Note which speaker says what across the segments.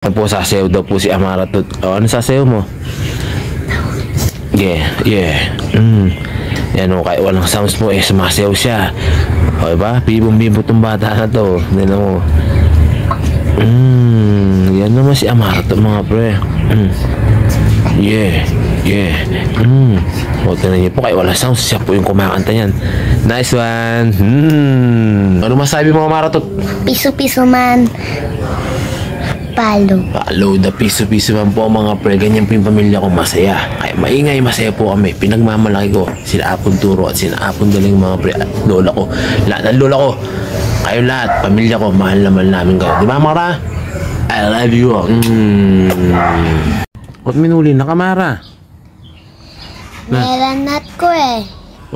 Speaker 1: Ano po, sasayaw daw po si Amara to. Oh, ano sasayaw mo? Yeah. Yan o, kahit walang sounds mo, sumasayaw siya. O, diba? Bibong-bibo tong bata na to. Yan o. Yan naman si Amara to, mga pre. Yeah. O, tinan niyo po, kahit walang sounds, siya po yung kumakanta yan. Nice one. Ano masabi mo, Amara to?
Speaker 2: Piso-piso man.
Speaker 1: Palo, the piso-piso man po mga pre. Ganyan po yung pamilya ko, masaya. Kaya maingay, masaya po kami. Pinagmamalaki ko sila Apon Turo at sila Apon Daling mga pre at lola ko. Lahat ng lola ko, kayo lahat, pamilya ko, mahal naman namin kayo. Di ba, Mara? I love you. Ba't minuli na ka, Mara?
Speaker 2: Melanat ko eh.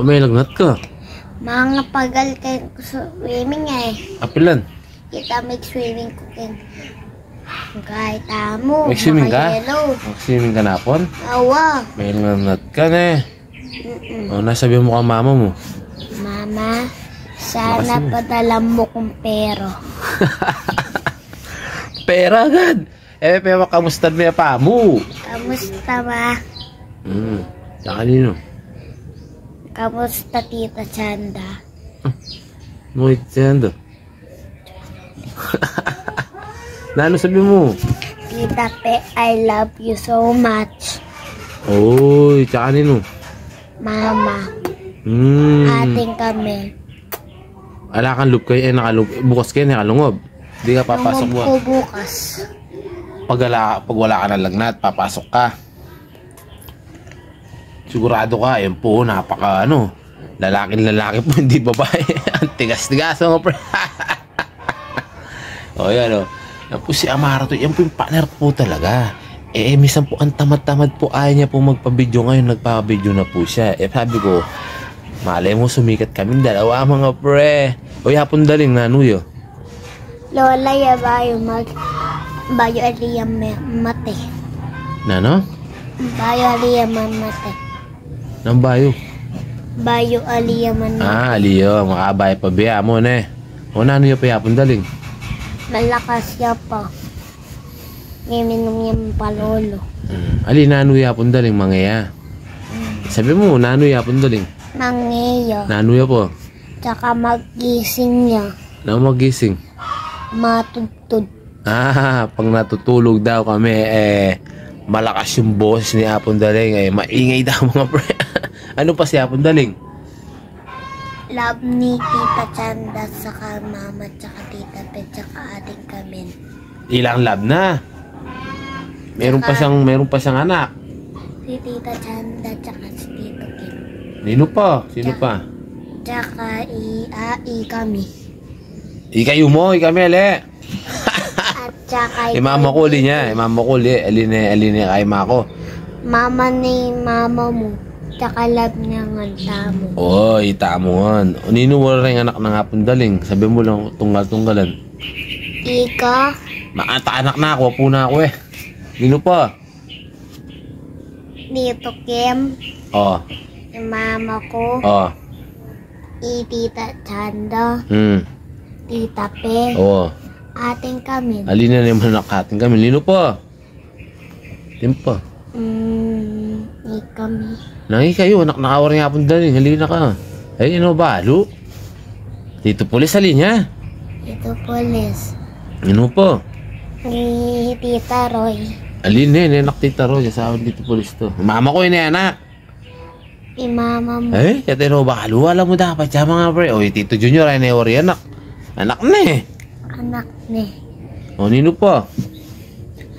Speaker 1: May lagnat ka.
Speaker 2: Mga pagal kayo swimming eh.
Speaker 1: Apilan?
Speaker 2: Kita mag-swimming ko kayo. Kahit amo.
Speaker 1: Mag-swimming ka? Mag-swimming ka na, Apon?
Speaker 2: Awa.
Speaker 1: May lagnat ka na eh. O, nasabi mo ka mama mo?
Speaker 2: Mama, sana padala mo kong pero.
Speaker 1: Pera agad. Pero kamusta mo yung pa mo?
Speaker 2: Kamusta ba?
Speaker 1: Sa kanino?
Speaker 2: Kamusta Tita Chanda?
Speaker 1: Mo'y Chanda. Ano sabi mo?
Speaker 2: Tita Pe, I love you so much.
Speaker 1: Oy, tsaka kanino?
Speaker 2: Mama. Ating kami.
Speaker 1: Ala kang loop kayo, bukas kayo, nakalungob. Hindi ka papasok mo.
Speaker 2: Lungog ko bukas.
Speaker 1: Pag wala ka ng lagnat, papasok ka. Sigurado ka, yun po, napaka lalaki po, hindi babae. Ang tigas-tigas mo, pre. O, yan o. Yan po si Amara to, yan po yung partner po talaga. Minsan po, ang tamad-tamad po, ayaw niya po magpa-video ngayon, nagpa-video na po siya. Sabi ko, malay mo, sumikat kami dalawa, mga pre. O, Apon Daling, nanuyo.
Speaker 2: Lola, ya bayo aliyam mate.
Speaker 1: Nano?
Speaker 2: Bayo aliyam mate.
Speaker 1: Nang bayo?
Speaker 2: Bayo aliyam mate.
Speaker 1: Aliyo, makabay pa biya mo na eh. O, nanuyo pa Apon Daling?
Speaker 2: Malakas siya pa. Ngiminom yung palolo.
Speaker 1: Ali, nanuyo Apon Daling, mangaya. Sabi mo, nanuyo Apon Daling?
Speaker 2: Nangiyo.
Speaker 1: Nanuyo po?
Speaker 2: Tsaka magising niya.
Speaker 1: Na magising?
Speaker 2: Matutod.
Speaker 1: Pag natutulog daw kami, malakas yung boses ni Apon Daling, maingay daw mga pre. Ano pa si Apon Daling?
Speaker 2: Love ni Tita Chanda, saka mama, tsaka Tita Pe, tsaka ating kami.
Speaker 1: Ilang love na? Meron pa siyang anak.
Speaker 2: Si Tita Chanda, tsaka si Tito Kim.
Speaker 1: Nino pa? Sino pa?
Speaker 2: Tsaka kami.
Speaker 1: Ikayo mo, kami ale.
Speaker 2: At tsaka
Speaker 1: Mama ko uli niya. Mama ko uli. Aline kay mako.
Speaker 2: Mama ni mama mo. Tsaka love niya nga tamo.
Speaker 1: Oy, tamuan. Nino wala rin anak ng Apon Daling. Sabi mo lang, tunggal-tunggalan.
Speaker 2: Ika.
Speaker 1: Anak na ako. Wapo na ako eh. Nino pa?
Speaker 2: Tito Kim.
Speaker 1: Oh.
Speaker 2: Yung mama ko.
Speaker 1: Oh.
Speaker 2: Tita Chanda. Tita Pe.
Speaker 1: Oh.
Speaker 2: Ating kami.
Speaker 1: Alina naman nakating kami. Nino pa? Timpa.
Speaker 2: Kami.
Speaker 1: Nangi kayo, anak nakawar nga Apon Daling. Halina ka. Ay, balo? Tito Pulis, halina.
Speaker 2: Tito Pulis.
Speaker 1: Ano po?
Speaker 2: Ni Tita Roy.
Speaker 1: Alina, anak Tita Roy. Sa Tito Pulis to. Mama ko yun anak.
Speaker 2: Ni mama mo.
Speaker 1: Kaya balo. Alam mo dapat siya mga pre. Oy, Tito Junior, ay naori anak. Anak na eh.
Speaker 2: Anak ni.
Speaker 1: O, nino po?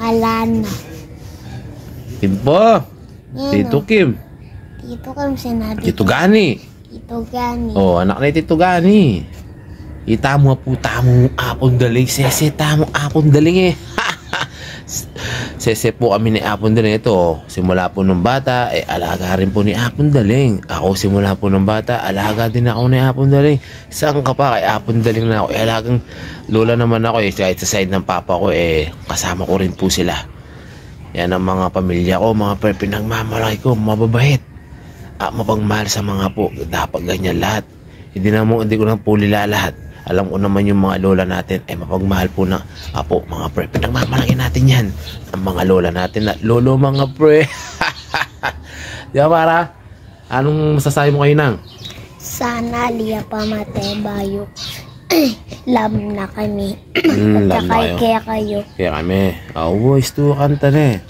Speaker 2: Alana.
Speaker 1: Timpo. Tito Kim.
Speaker 2: Tito Kim sinabi.
Speaker 1: Tito Gani.
Speaker 2: Tito Gani.
Speaker 1: Oh, anak na Tito Gani. Itamo po tamong Apon Daling. Sese tamong Apon Daling eh. Sese po kami ni Apon Daling. Ito, simula po ng bata, alaga rin po ni Apon Daling. Ako simula po ng bata, alaga din ako ni Apon Daling. Saan ka pa? Kay Apon Daling na ako. Alagang lola naman ako kahit sa side ng papa ko, kasama ko rin po sila. Yan ang mga pamilya ko, mga pinagmamalaki ko, mababait. Mapagmahal sa mga po. Dapat ganyan lahat. Hindi ko na po nila lahat. Alam ko naman yung mga lola natin ay mapagmahal po na apo mga pre. Pinagmamalaki natin yan. Ang mga lola natin na lolo mga pre. Di ba para? Anong masasabi mo kayo nang?
Speaker 2: Sana liya pa bayo. Love na kami.
Speaker 1: Love na kayo.
Speaker 2: Kaya kayo.
Speaker 1: Kaya kami. Boys, to kanta na eh.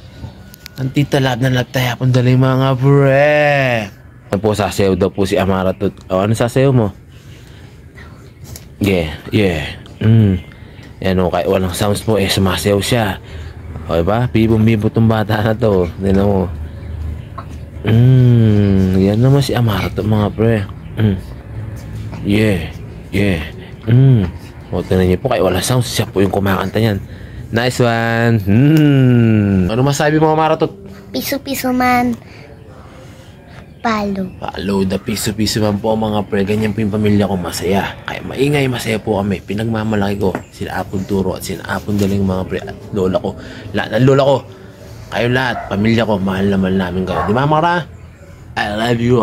Speaker 1: Ang tita love na love tayo pang daling mga pre. Ano po, sasayaw daw po si Amara to. Ano sasayaw mo? Yeah. Yan o, kahit walang sounds mo eh, sumasayaw siya. O diba? Bibong-bibo tong bata na to. Tignan mo. Yan naman si Amara to mga pre. Yeah. O, tignan niyo po, kahit walang sounds, siya po yung kumakanta yan. Nice one. Ano masabi mo, Amara to?
Speaker 2: Piso-piso man. Palo.
Speaker 1: Follow the piso-piso man po mga pre. Ganyan po yung pamilya ko, masaya. Kaya maingay, masaya po kami. Pinagmamalaki ko sila Apon Turo at sila Apon Daling mga pre. At lola ko. Lahat ng lola ko. Kayo lahat, pamilya ko, mahal naman namin kayo. Di ba, Mara? I love you.